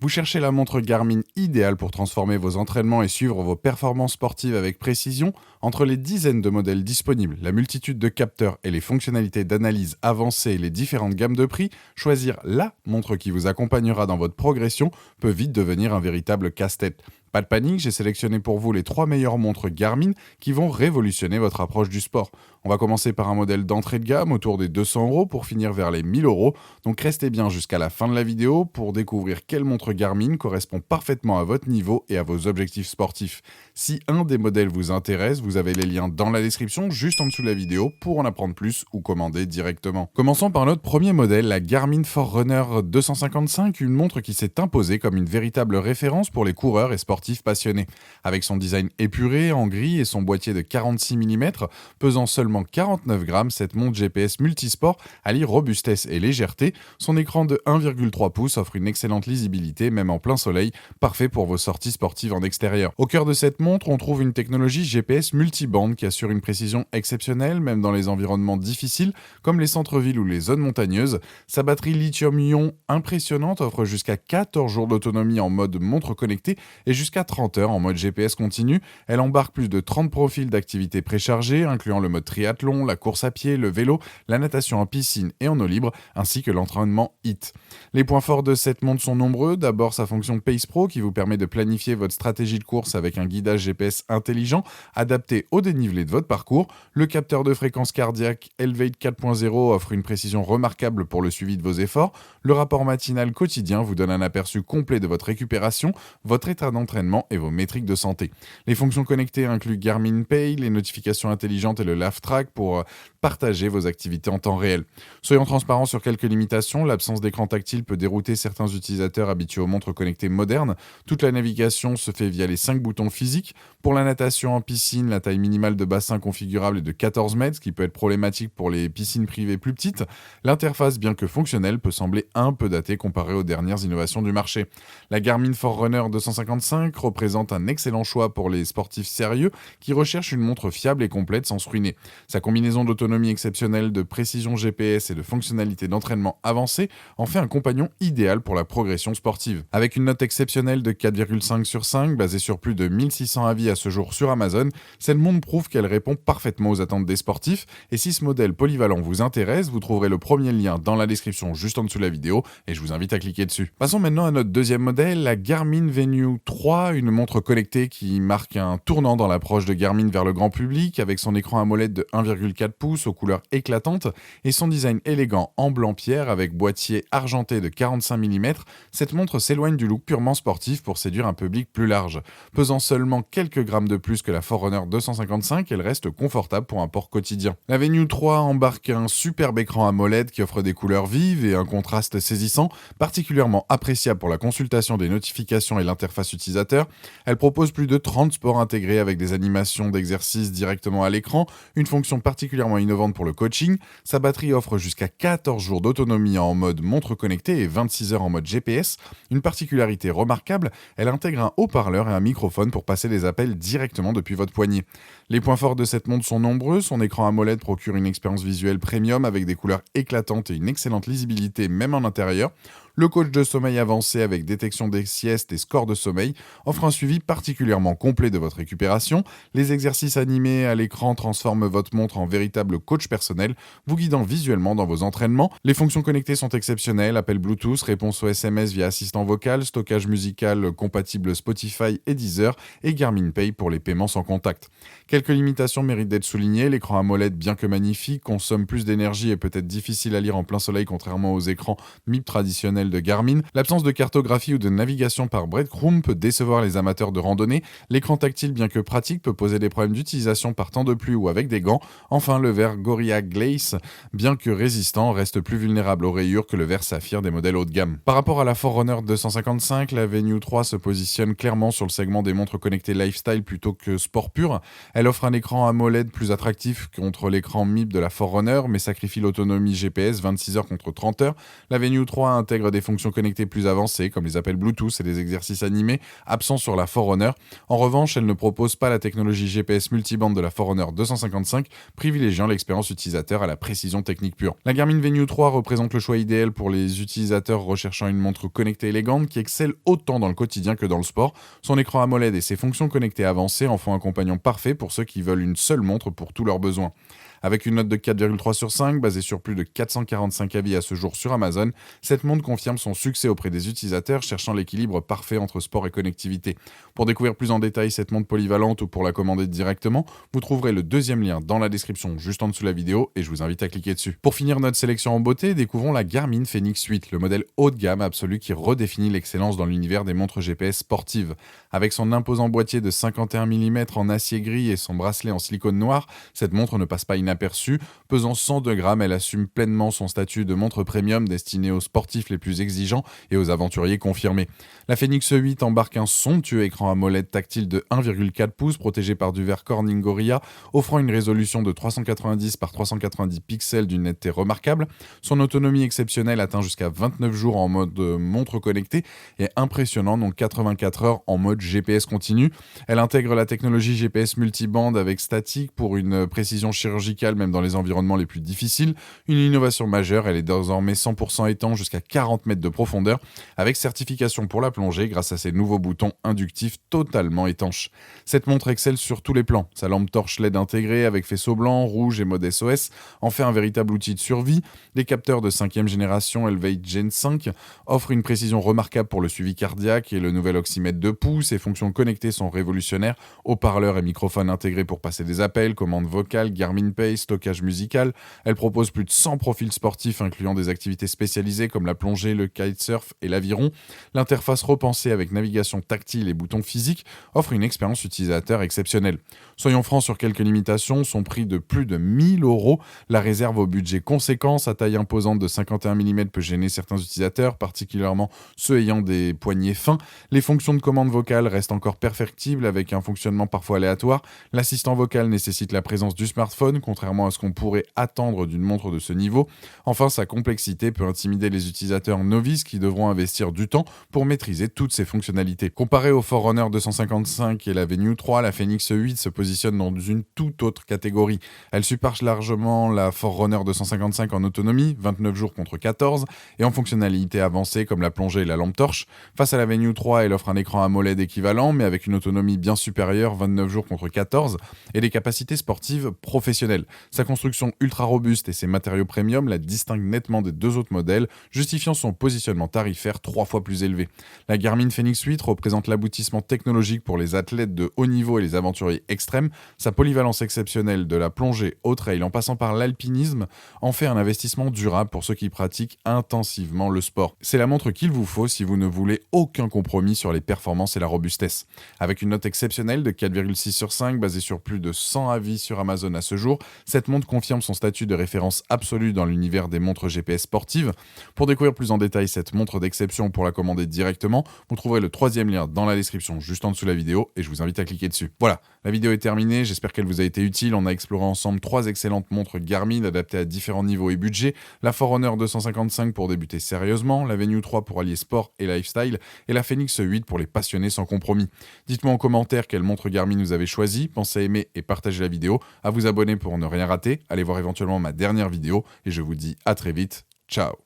Vous cherchez la montre Garmin idéale pour transformer vos entraînements et suivre vos performances sportives avec précision. Entre les dizaines de modèles disponibles, la multitude de capteurs et les fonctionnalités d'analyse avancées et les différentes gammes de prix, choisir la montre qui vous accompagnera dans votre progression peut vite devenir un véritable casse-tête. Pas de panique, j'ai sélectionné pour vous les 3 meilleures montres Garmin qui vont révolutionner votre approche du sport. On va commencer par un modèle d'entrée de gamme autour des 200 € pour finir vers les 1000 €. Donc restez bien jusqu'à la fin de la vidéo pour découvrir quelle montre Garmin correspond parfaitement à votre niveau et à vos objectifs sportifs. Si un des modèles vous intéresse, vous avez les liens dans la description juste en dessous de la vidéo pour en apprendre plus ou commander directement. Commençons par notre premier modèle, la Garmin Forerunner 255, une montre qui s'est imposée comme une véritable référence pour les coureurs et sportifs passionnés. Avec son design épuré, en gris et son boîtier de 46 mm, pesant seulement 49 grammes, cette montre GPS multisport allie robustesse et légèreté. Son écran de 1,3 pouces offre une excellente lisibilité, même en plein soleil, parfait pour vos sorties sportives en extérieur. Au cœur de cette montre, on trouve une technologie GPS multibande qui assure une précision exceptionnelle, même dans les environnements difficiles, comme les centres-villes ou les zones montagneuses. Sa batterie lithium-ion impressionnante offre jusqu'à 14 jours d'autonomie en mode montre connectée et jusqu'à 30 heures en mode GPS continu. Elle embarque plus de 30 profils d'activités préchargés, incluant le mode triathlon, la course à pied, le vélo, la natation en piscine et en eau libre, ainsi que l'entraînement HIIT. Les points forts de cette montre sont nombreux. D'abord, sa fonction Pace Pro qui vous permet de planifier votre stratégie de course avec un guidage GPS intelligent, adapté au dénivelé de votre parcours. Le capteur de fréquence cardiaque Elevate 4.0 offre une précision remarquable pour le suivi de vos efforts. Le rapport matinal quotidien vous donne un aperçu complet de votre récupération, votre état d'entraînement et vos métriques de santé. Les fonctions connectées incluent Garmin Pay, les notifications intelligentes et le Laugh Track pour partager vos activités en temps réel. Soyons transparents sur quelques limitations. L'absence d'écran tactile peut dérouter certains utilisateurs habitués aux montres connectées modernes. Toute la navigation se fait via les 5 boutons physiques. Pour la natation en piscine, la taille minimale de bassin configurable est de 14 mètres, ce qui peut être problématique pour les piscines privées plus petites. L'interface, bien que fonctionnelle, peut sembler un peu datée comparée aux dernières innovations du marché. La Garmin Forerunner 255 représente un excellent choix pour les sportifs sérieux qui recherchent une montre fiable et complète sans se ruiner. Sa combinaison d'autonomie exceptionnelle, de précision GPS et de fonctionnalités d'entraînement avancées en fait un compagnon idéal pour la progression sportive. Avec une note exceptionnelle de 4,5 sur 5, basée sur plus de 1600 avis à ce jour sur Amazon, cette montre prouve qu'elle répond parfaitement aux attentes des sportifs. Et si ce modèle polyvalent vous intéresse, vous trouverez le premier lien dans la description juste en dessous de la vidéo et je vous invite à cliquer dessus. Passons maintenant à notre deuxième modèle, la Garmin Venue 3, une montre connectée qui marque un tournant dans l'approche de Garmin vers le grand public avec son écran AMOLED de 1,4 pouces aux couleurs éclatantes et son design élégant en blanc-pierre avec boîtier argenté de 45 mm. Cette montre s'éloigne du look purement sportif pour séduire un public plus large. Pesant seulement quelques grammes de plus que la Forerunner 255, elle reste confortable pour un port quotidien. La Venue 3 embarque un superbe écran AMOLED qui offre des couleurs vives et un contraste saisissant, particulièrement appréciable pour la consultation des notifications et l'interface utilisateur. Elle propose plus de 30 sports intégrés avec des animations d'exercices directement à l'écran, une fonction particulièrement innovante pour le coaching. Sa batterie offre jusqu'à 14 jours d'autonomie en mode montre connectée et 26 heures en mode GPS. Une particularité remarquable, elle intègre un haut-parleur et un microphone pour passer des appels directement depuis votre poignet. Les points forts de cette montre sont nombreux. Son écran AMOLED procure une expérience visuelle premium avec des couleurs éclatantes et une excellente lisibilité même en intérieur. Le coach de sommeil avancé avec détection des siestes et score de sommeil offre un suivi particulièrement complet de votre récupération. Les exercices animés à l'écran transforment votre montre en véritable coach personnel, vous guidant visuellement dans vos entraînements. Les fonctions connectées sont exceptionnelles, appel Bluetooth, réponse aux SMS via assistant vocal, stockage musical compatible Spotify et Deezer et Garmin Pay pour les paiements sans contact. Quelques limitations méritent d'être soulignées. L'écran AMOLED, bien que magnifique, consomme plus d'énergie et peut être difficile à lire en plein soleil contrairement aux écrans MIP traditionnels de Garmin. L'absence de cartographie ou de navigation par breadcrumb peut décevoir les amateurs de randonnée. L'écran tactile, bien que pratique, peut poser des problèmes d'utilisation par temps de pluie ou avec des gants. Enfin, le verre Gorilla Glace, bien que résistant, reste plus vulnérable aux rayures que le verre saphir des modèles haut de gamme. Par rapport à la Forerunner 255, la Venue 3 se positionne clairement sur le segment des montres connectées lifestyle plutôt que sport pur. Elle offre un écran AMOLED plus attractif contre l'écran MIP de la Forerunner, mais sacrifie l'autonomie GPS 26 heures contre 30 heures. La Venue 3 intègre des fonctions connectées plus avancées, comme les appels Bluetooth et les exercices animés, absents sur la Forerunner. En revanche, elle ne propose pas la technologie GPS multibande de la Forerunner 255, privilégiant l'expérience utilisateur à la précision technique pure. La Garmin Venue 3 représente le choix idéal pour les utilisateurs recherchant une montre connectée élégante qui excelle autant dans le quotidien que dans le sport. Son écran AMOLED et ses fonctions connectées avancées en font un compagnon parfait pour ceux qui veulent une seule montre pour tous leurs besoins. Avec une note de 4,3 sur 5, basée sur plus de 445 avis à ce jour sur Amazon, cette montre confirme son succès auprès des utilisateurs cherchant l'équilibre parfait entre sport et connectivité. Pour découvrir plus en détail cette montre polyvalente ou pour la commander directement, vous trouverez le deuxième lien dans la description juste en dessous de la vidéo et je vous invite à cliquer dessus. Pour finir notre sélection en beauté, découvrons la Garmin Fenix 8, le modèle haut de gamme absolu qui redéfinit l'excellence dans l'univers des montres GPS sportives. Avec son imposant boîtier de 51 mm en acier gris et son bracelet en silicone noir, cette montre ne passe pas inaperçue. Pesant 102 grammes, elle assume pleinement son statut de montre premium destinée aux sportifs les plus exigeants et aux aventuriers confirmés. La Fenix 8 embarque un somptueux écran AMOLED tactile de 1,4 pouces protégé par du verre Corning Gorilla, offrant une résolution de 390 par 390 pixels d'une netteté remarquable. Son autonomie exceptionnelle atteint jusqu'à 29 jours en mode montre connectée et impressionnant, donc 84 heures en mode GPS continu. Elle intègre la technologie GPS multibande avec statique pour une précision chirurgicale même dans les environnements les plus difficiles. Une innovation majeure, elle est désormais 100% étanche jusqu'à 40 mètres de profondeur avec certification pour la plongée grâce à ses nouveaux boutons inductifs totalement étanches. Cette montre excelle sur tous les plans. Sa lampe torche LED intégrée avec faisceau blanc, rouge et mode SOS en fait un véritable outil de survie. Les capteurs de 5e génération Elevate Gen 5 offrent une précision remarquable pour le suivi cardiaque et le nouvel oxymètre 2 pouces. Ses fonctions connectées sont révolutionnaires. Haut-parleurs et microphones intégrés pour passer des appels, commandes vocales, Garmin Pay, stockage musical. Elle propose plus de 100 profils sportifs incluant des activités spécialisées comme la plongée, le kitesurf et l'aviron. L'interface repensée avec navigation tactile et boutons physiques offre une expérience utilisateur exceptionnelle. Soyons francs sur quelques limitations, son prix de plus de 1000 € la réserve au budget conséquent. Sa taille imposante de 51 mm peut gêner certains utilisateurs, particulièrement ceux ayant des poignets fins. Les fonctions de commande vocale restent encore perfectibles avec un fonctionnement parfois aléatoire. L'assistant vocal nécessite la présence du smartphone, contrairement à ce qu'on pourrait attendre d'une montre de ce niveau. Enfin, sa complexité peut intimider les utilisateurs novices qui devront investir du temps pour maîtriser toutes ses fonctionnalités. Comparée au Forerunner 255 et la Venue 3, la Fenix 8 se positionne dans une toute autre catégorie. Elle surpasse largement la Forerunner 255 en autonomie, 29 jours contre 14, et en fonctionnalité avancée comme la plongée et la lampe torche. Face à la Venue 3, elle offre un écran AMOLED équivalent, mais avec une autonomie bien supérieure, 29 jours contre 14, et des capacités sportives professionnelles. Sa construction ultra robuste et ses matériaux premium la distinguent nettement des deux autres modèles, justifiant son positionnement tarifaire 3 fois plus élevé. La Garmin Fenix 8 représente l'aboutissement technologique pour les athlètes de haut niveau et les aventuriers extrêmes. Sa polyvalence exceptionnelle de la plongée au trail en passant par l'alpinisme en fait un investissement durable pour ceux qui pratiquent intensivement le sport. C'est la montre qu'il vous faut si vous ne voulez aucun compromis sur les performances et la robustesse. Avec une note exceptionnelle de 4,6 sur 5 basée sur plus de 100 avis sur Amazon à ce jour, cette montre confirme son statut de référence absolue dans l'univers des montres GPS sportives. Pour découvrir plus en détail cette montre d'exception pour la commander directement, vous trouverez le troisième lien dans la description juste en dessous de la vidéo et je vous invite à cliquer dessus. Voilà, la vidéo est terminée, j'espère qu'elle vous a été utile. On a exploré ensemble 3 excellentes montres Garmin adaptées à différents niveaux et budgets, la Forerunner 255 pour débuter sérieusement, la Venue 3 pour allier sport et lifestyle et la Fenix 8 pour les passionnés sans compromis. Dites-moi en commentaire quelle montre Garmin vous avez choisi, pensez à aimer et partager la vidéo, à vous abonner pour ne rien rater, allez voir éventuellement ma dernière vidéo et je vous dis à très vite, ciao.